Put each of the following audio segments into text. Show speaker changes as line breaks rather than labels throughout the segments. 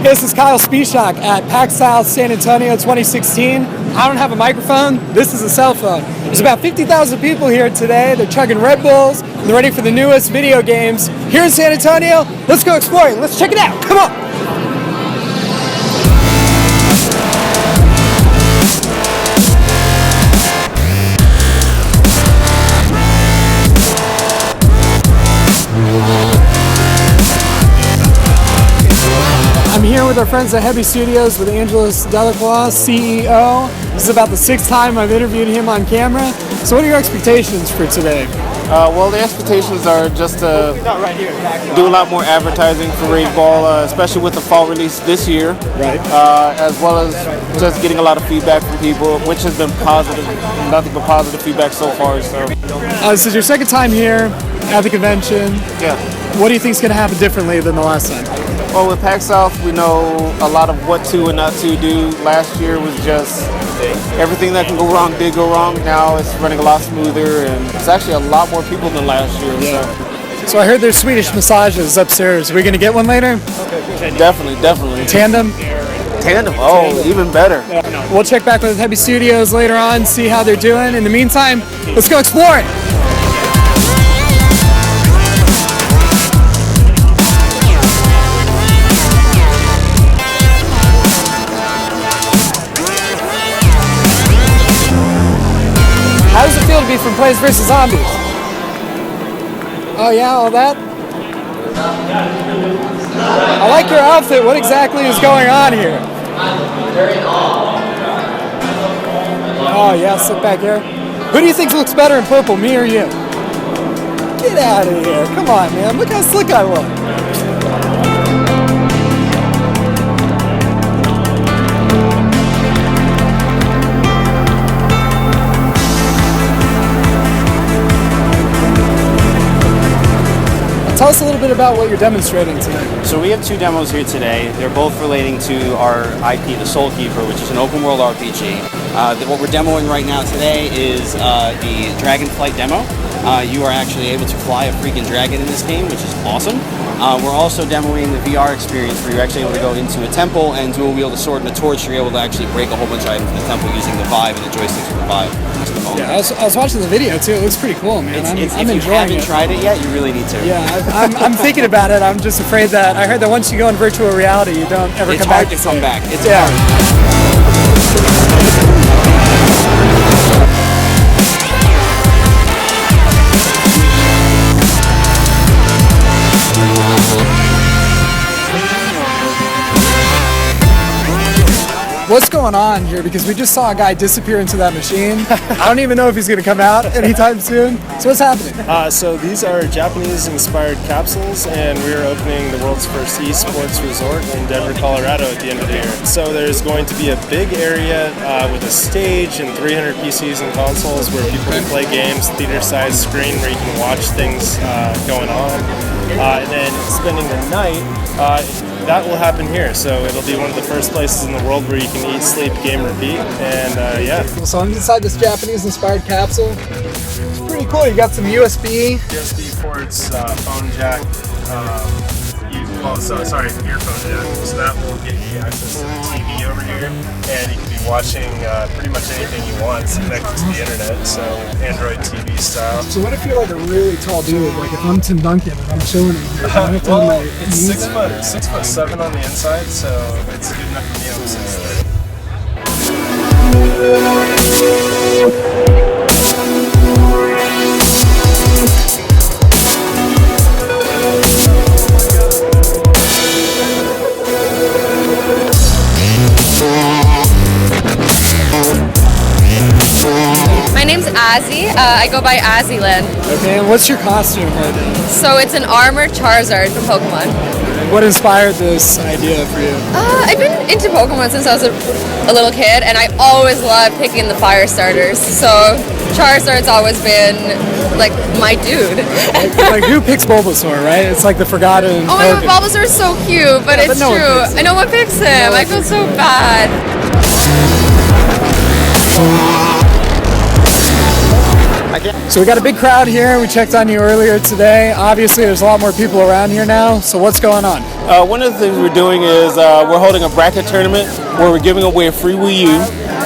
This is Kyle Spishock at Pax South San Antonio 2016. I don't have a microphone. This is a cell phone. There's about 50,000 people here today. They're chugging Red Bulls. And they're ready for the newest video games here in San Antonio. Let's go exploring. Let's check it out. Come on. I'm here with our friends at Hebi Studios with Angelos Delacroix, CEO. This is about the 6th time I've interviewed him on camera. So what are your expectations for today?
Well, the expectations are just to do a lot more advertising for Rage Ball, especially with the fall release this year.
Right.
As well as just getting a lot of feedback from people, which has been positive, nothing but positive feedback so far. So.
This is your 2nd time here at the convention.
Yeah.
What do you think is going to happen differently than the last time?
Well, with Pax South, we know a lot of what to and not to do. Last year was just everything that can go wrong did go wrong. Now it's running a lot smoother, and it's actually a lot more people than last year.
Yeah. So I heard there's Swedish massages upstairs. Are we going to get one later?
Definitely.
Tandem?
Tandem? Oh, even better.
Yeah. We'll check back with Hebi Studios later on, see how they're doing. In the meantime, let's go explore it. How does it feel to be from Plants vs. Zombies? Oh yeah, all that? I like your outfit. What exactly is going on here? Oh yeah, sit back here. Who do you think looks better in purple, me or you? Get out of here. Come on, man. Look how slick I look. Tell us a little bit about what you're demonstrating today.
So we have 2 demos here today. They're both relating to our IP, The Soul Keeper, which is an open world RPG. What we're demoing right now today is the Dragon Flight demo. You are actually able to fly a freaking dragon in this game, which is awesome. We're also demoing the VR experience where you're actually able to go into a temple and dual wield a sword and a torch. You're able to actually break a whole bunch of items in the temple using the Vive and the joysticks for the Vive.
Yeah, I was watching the video too. It looks pretty cool, man. I'm
if
enjoying
you haven't
it.
tried it yet, you really need to.
Yeah, I'm thinking about it. I'm just afraid that I heard that once you go in virtual reality, you don't ever
It's
come back.
hard to come back. It's
yeah.
hard.
What's going on here? Because we just saw a guy disappear into that machine. I don't even know if he's going to come out anytime soon. So what's happening?
So these are Japanese-inspired capsules, and we're opening the world's first esports resort in Denver, Colorado at the end of the year. So there's going to be a big area with a stage and 300 PCs and consoles where people can play games, theater-sized screen where you can watch things going on. And then spending the night, that will happen here. So it'll be one of the first places in the world where you can eat, sleep, game, repeat, and yeah.
So I'm inside this Japanese-inspired capsule. It's pretty cool. You got some USB
ports, phone jack, earphone jack. So that will give you access to the TV over here, and you can be watching pretty much anything you want connected to the internet. So Android TV style.
So what if you're like a really tall dude? Like if I'm Tim Duncan and I'm chilling in here,
well, it's 6'7" on the inside, so it's good enough for me on the 6'3".
My name's Azzy. I go by Azzyland.
Okay, and what's your costume right now?
So it's an armored Charizard from Pokemon.
What inspired this idea for you?
I've been into Pokemon since I was a little kid, and I always loved picking the fire starters. So Charizard's always been like my dude.
like who picks Bulbasaur, right? It's like the forgotten.
Oh my god, Bulbasaur's so cute, but it's
no
true. I know what picks him. I feel so bad.
I can.
So we got a big crowd here. We checked on you earlier today. Obviously, there's a lot more people around here now. So what's going on?
One of the things we're doing is we're holding a bracket tournament where we're giving away a free Wii U,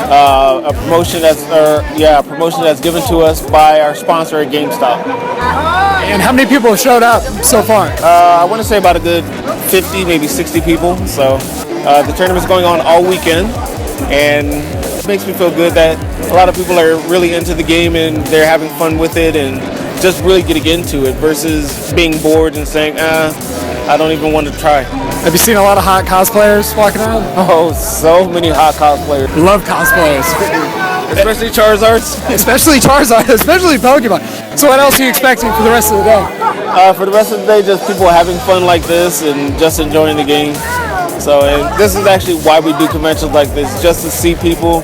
a promotion that's given to us by our sponsor at GameStop.
And how many people have showed up so far?
I want to say about a good 50, maybe 60 people. So the tournament's going on all weekend, and it makes me feel good that a lot of people are really into the game and they're having fun with it and just really getting into it versus being bored and saying, I don't even want to try.
Have you seen a lot of hot cosplayers walking around?
Oh, so many hot cosplayers.
Love cosplayers.
Especially Charizards.
Especially Charizard, especially Pokemon. So what else are you expecting for the rest of the day?
For the rest of the day, just people having fun like this and just enjoying the game. So and this is actually why we do conventions like this, just to see people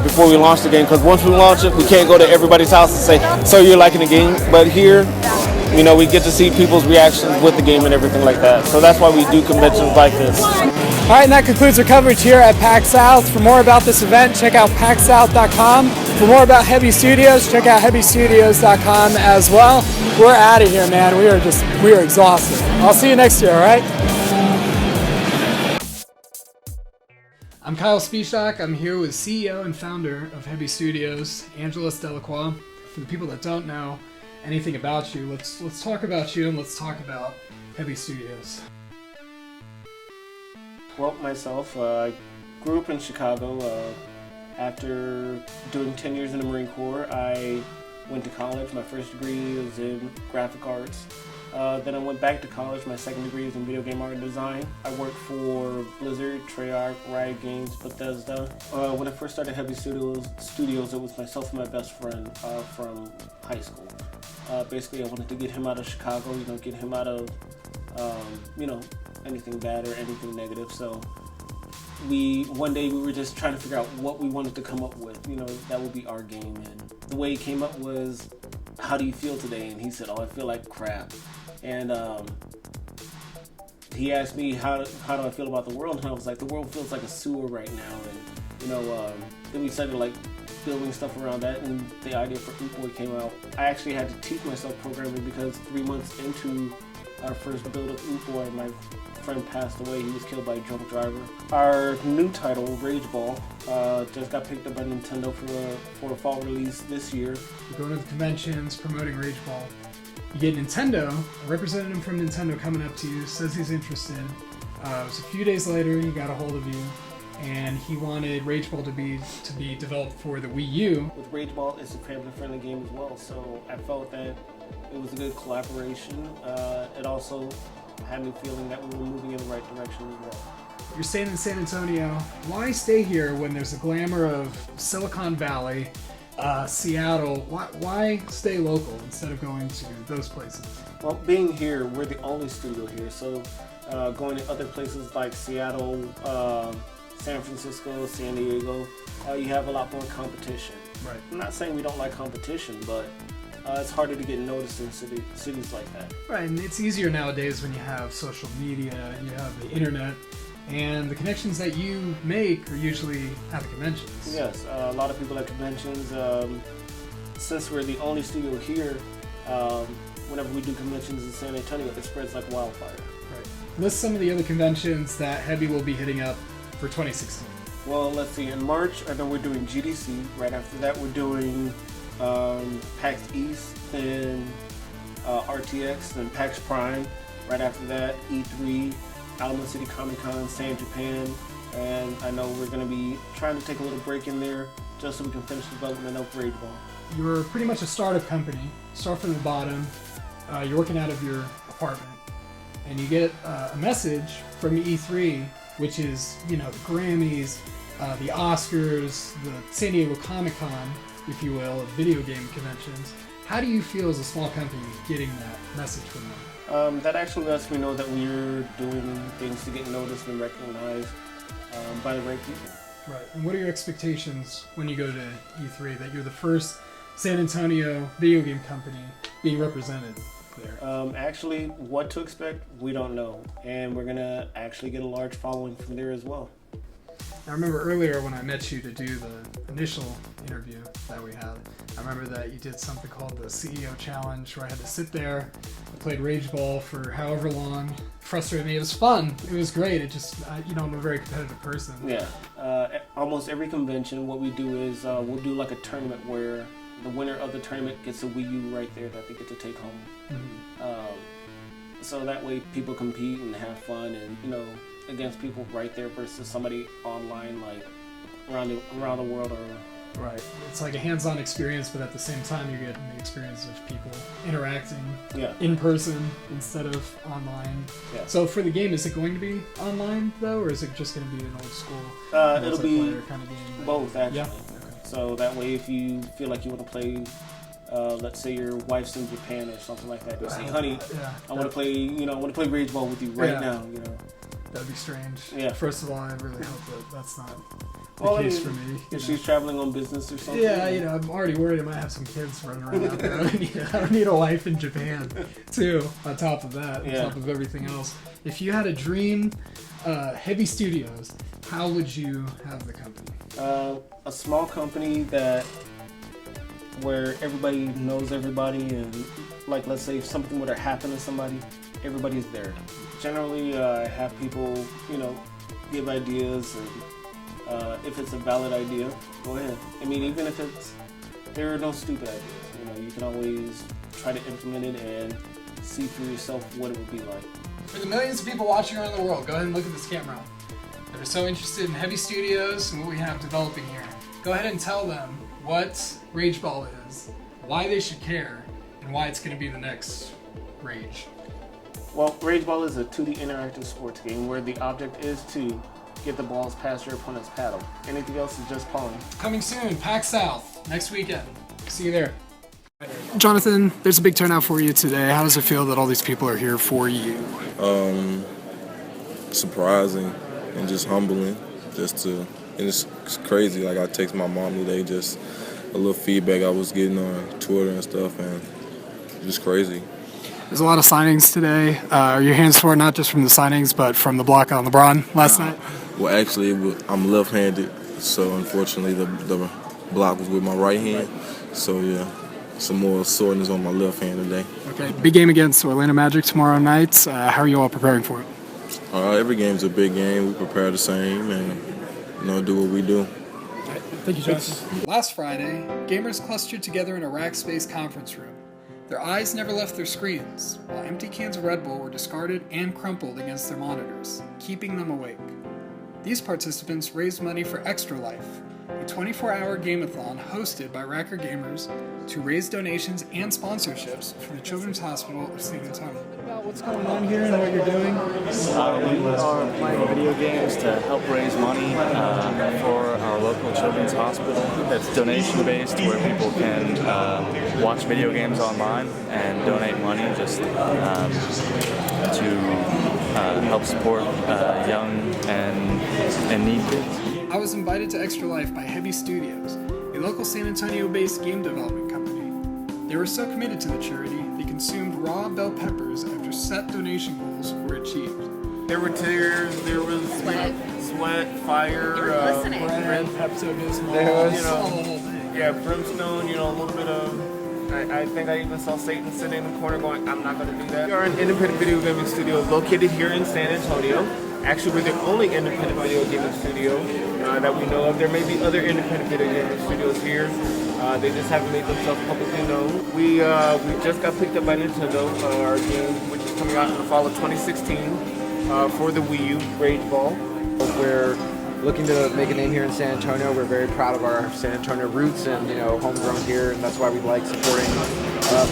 before we launch the game. Because once we launch it, we can't go to everybody's house and say, so you're liking the game? But here, you know, we get to see people's reactions with the game and everything like that. So that's why we do conventions like this.
All right, and that concludes our coverage here at Pax South. For more about this event, check out paxsouth.com. For more about Hebi Studios, check out hebistudios.com as well. We're out of here, man. We are exhausted. I'll see you next year, all right? I'm Kyle Spishock. I'm here with CEO and founder of Hebi Studios, Angeles Delacroix. For the people that don't know anything about you, let's talk about you and let's talk about Hebi Studios.
Well, myself, I grew up in Chicago. After doing 10 years in the Marine Corps, I went to college. My first degree was in graphic arts. Then I went back to college. My second degree is in video game art and design. I worked for Blizzard, Treyarch, Riot Games, Bethesda. When I first started Hebi Studios, it was myself and my best friend from high school. Basically, I wanted to get him out of Chicago, get him out of, anything bad or anything negative. So one day we were just trying to figure out what we wanted to come up with, that would be our game. And the way he came up was, how do you feel today? And he said, I feel like crap. And he asked me, how do I feel about the world? And I was like, the world feels like a sewer right now. And, then we started building stuff around that, and the idea for Oot Boy came out. I actually had to teach myself programming because 3 months into our first build of Oot Boy, my friend passed away. He was killed by a drunk driver. Our new title, Rage Ball, just got picked up by Nintendo for a fall release this year.
You're going to the conventions, promoting Rage Ball. You get Nintendo, a representative from Nintendo coming up to you, says he's interested. It was a few days later, he got a hold of you, and he wanted Rage Ball to be developed for the Wii U.
With Rage Ball, it's a family-friendly game as well, so I felt that it was a good collaboration. It also had me feeling that we were moving in the right direction as well.
You're staying in San Antonio. Why stay here when there's a glamour of Silicon Valley, Seattle? Why stay local instead of going to those places?
Well, being here, we're the only studio here, so going to other places like Seattle, San Francisco, San Diego, you have a lot more competition.
Right.
I'm not saying we don't like competition, but it's harder to get noticed in cities like that.
Right, and it's easier nowadays when you have social media, you have the internet, and the connections that you make are usually at the conventions.
Yes, a lot of people at conventions. Since we're the only studio here, whenever we do conventions in San Antonio, it spreads like wildfire.
Right. List some of the other conventions that Hebi will be hitting up for 2016.
Well, let's see. In March, I know we're doing GDC. Right after that, we're doing PAX East, then RTX, then PAX Prime. Right after that, E3, Alamo City Comic Con, San Japan, and I know we're going to be trying to take a little break in there just so we can finish development of Rage Ball.
You're pretty much a startup company. Start from the bottom. You're working out of your apartment, and you get a message from E3, which is the Grammys, the Oscars, the San Diego Comic Con, if you will, of video game conventions. How do you feel as a small company getting that message from them?
That actually lets me know that we're doing things to get noticed and recognized by the right people.
Right. And what are your expectations when you go to E3, that you're the first San Antonio video game company being represented there?
Actually, what to expect, we don't know. And we're going to actually get a large following from there as well.
I remember earlier when I met you to do the initial interview that we had, I remember that you did something called the CEO Challenge, where I had to sit there. I played Rage Ball for however long. Frustrated me. It was fun. It was great. It just, I'm a very competitive person.
Yeah. Almost every convention, what we do is we'll do like a tournament where the winner of the tournament gets a Wii U right there that they get to take home. Mm-hmm. So that way people compete and have fun and, against people right there versus somebody online, like around the world or...
Right. It's like a hands-on experience, but at the same time you're getting the experience of people interacting in person instead of online. Yeah. So for the game, is it going to be online though, or is it just going to be an old school
it'll be
kind of game?
Both, actually.
Yeah. Okay.
So that way if you feel like you want to play, let's say your wife's in Japan or something like that, you say, honey, I want to play, I want to play Rage Ball with you right now,
That'd be strange.
Yeah.
First of all, I really hope that that's not the case for me.
If she's traveling on business or something.
Yeah, I'm already worried I might have some kids running around out there. I don't need a wife in Japan, too, on top of that, on top of everything else. If you had a dream, Hebi Studios, how would you have the company?
A small company where everybody knows everybody, and like, let's say if something were to happen to somebody, everybody's there. Generally, have people, give ideas, and if it's a valid idea, go ahead. I mean, even if there are no stupid ideas, you can always try to implement it and see for yourself what it would be like.
For the millions of people watching around the world, go ahead and look at this camera. That are so interested in Hebi Studios and what we have developing here. Go ahead and tell them what Rage Ball is, why they should care, and why it's going to be the next Rage.
Well, Rage Ball is a 2D interactive sports game where the object is to get the balls past your opponent's paddle. Anything else is just pawing.
Coming soon, Pax South, next weekend. See you there. Jonathan, there's a big turnout for you today. How does it feel that all these people are here for you?
Surprising and just humbling. And it's crazy. Like, I text my mom today, just a little feedback I was getting on Twitter and stuff, and just crazy.
There's a lot of signings today. Are your hands sore not just from the signings, but from the block on LeBron last night?
Well, actually, I'm left-handed, so unfortunately the block was with my right hand. So, yeah, some more soreness on my left hand today.
Okay, big game against Orlando Magic tomorrow night. How are you all preparing for it?
Every game's a big game. We prepare the same and, do what we do.
Thank you, Jonathan. Last Friday, gamers clustered together in a rack space conference room. Their eyes never left their screens, while empty cans of Red Bull were discarded and crumpled against their monitors, keeping them awake. These participants raised money for Extra Life, a 24-hour game-a-thon hosted by RackerGamers to raise donations and sponsorships for the Children's Hospital of San Antonio. About what's going on here and what you're doing?
We are playing video games to help raise money for our local children's hospital. It's donation-based, where people can watch video games online and donate money just to help support young and need kids.
I was invited to Extra Life by Hebi Studios, a local San Antonio-based game development company. They were so committed to the charity, they consumed raw bell peppers after set donation goals were achieved.
There were tears, there was sweat, fire,
bread, Pepto-Bismol,
there was,
the whole thing.
brimstone, a little bit of... I think I even saw Satan sitting in the corner going, I'm not going to do that. We are an independent video gaming studio located here in San Antonio. Actually, we're the only independent video gaming studio that we know of. There may be other independent video gaming studios here. They just haven't made themselves publicly known. We just got picked up by Nintendo, our game, which is coming out in the fall of 2016 for the Wii U, Rage Ball.
We're looking to make a name here in San Antonio. We're very proud of our San Antonio roots and, homegrown here, and that's why we like supporting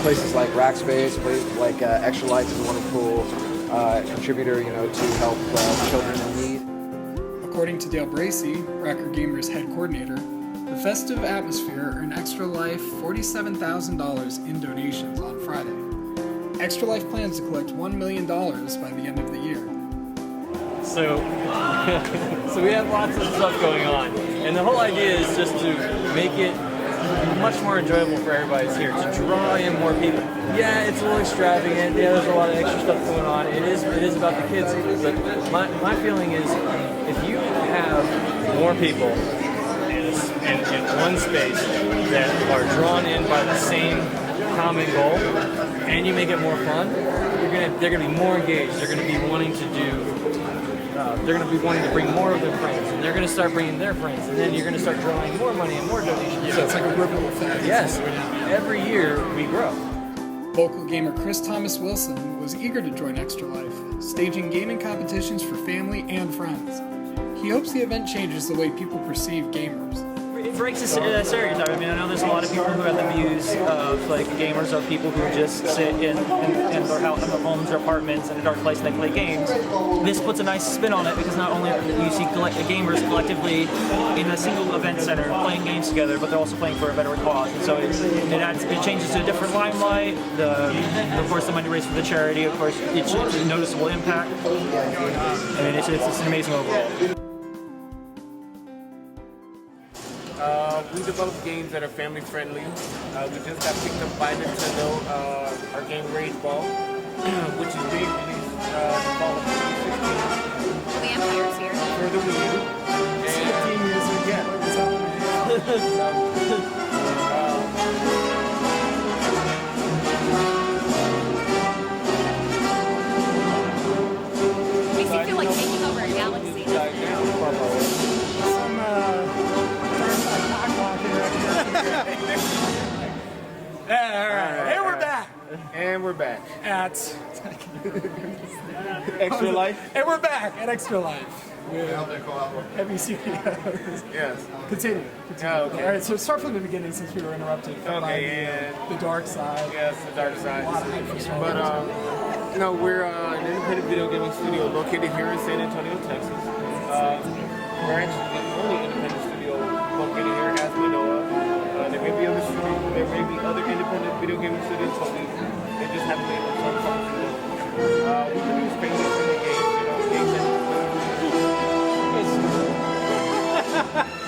places like Rackspace, places like Extra Life is a wonderful contributor, to help children in need.
According to Dale Bracey, RackerGamers head coordinator, the festive atmosphere earned Extra Life $47,000 in donations on Friday. Extra Life plans to collect $1 million by the end of the year.
So we have lots of stuff going on, and the whole idea is just to make it much more enjoyable for everybody who's here, to draw in more people. Yeah, it's a little extravagant. Yeah, there's a lot of extra stuff going on. It is about the kids. But my feeling is, if you have more people in one space that are drawn in by the same common goal, and you make it more fun, they're gonna be more engaged. They're gonna be wanting to they're gonna be wanting to bring more of their friends, and they're gonna start bringing their friends, and then you're gonna start drawing more money and more donations.
So it's like a ripple effect.
Yes, every year we grow.
Local gamer Chris Thomas Wilson was eager to join Extra Life, staging gaming competitions for family and friends. He hopes the event changes the way people perceive gamers.
It breaks a stereotype. I mean, I know there's a lot of people who have the views of like gamers of people who just sit in their house, in their homes or apartments in a dark place and they play games. This puts a nice spin on it because not only you see gamers collectively in a single event center playing games together, but they're also playing for a better cause. And so it changes to a different limelight. Of course, the money raised for the charity. Of course, it's a noticeable impact. I mean, it's an amazing overall.
We develop games that are family friendly. We just got picked up by Nintendo, our game Rage Ball, which is being released the fall of 2016.
The Empire's here.
For the Wii U. And 15 years again.
Makes you feel like taking over a galaxy.
And we're back.
And we're back.
At
Extra Life.
And we're back at Extra Life with Hebi Studios.
Yes.
Continue.
Oh, okay.
All right, so start from the beginning since we were interrupted.
Okay, and
the dark side.
Yes, the dark side.
A lot of hype for Star
But
Wars.
we're an independent video gaming studio located here in San Antonio, Texas. We're actually the only independent studio located here, as we know of. There may be other independent video gaming studios, but they just haven't been able to come to them. We produce family-friendly games, games that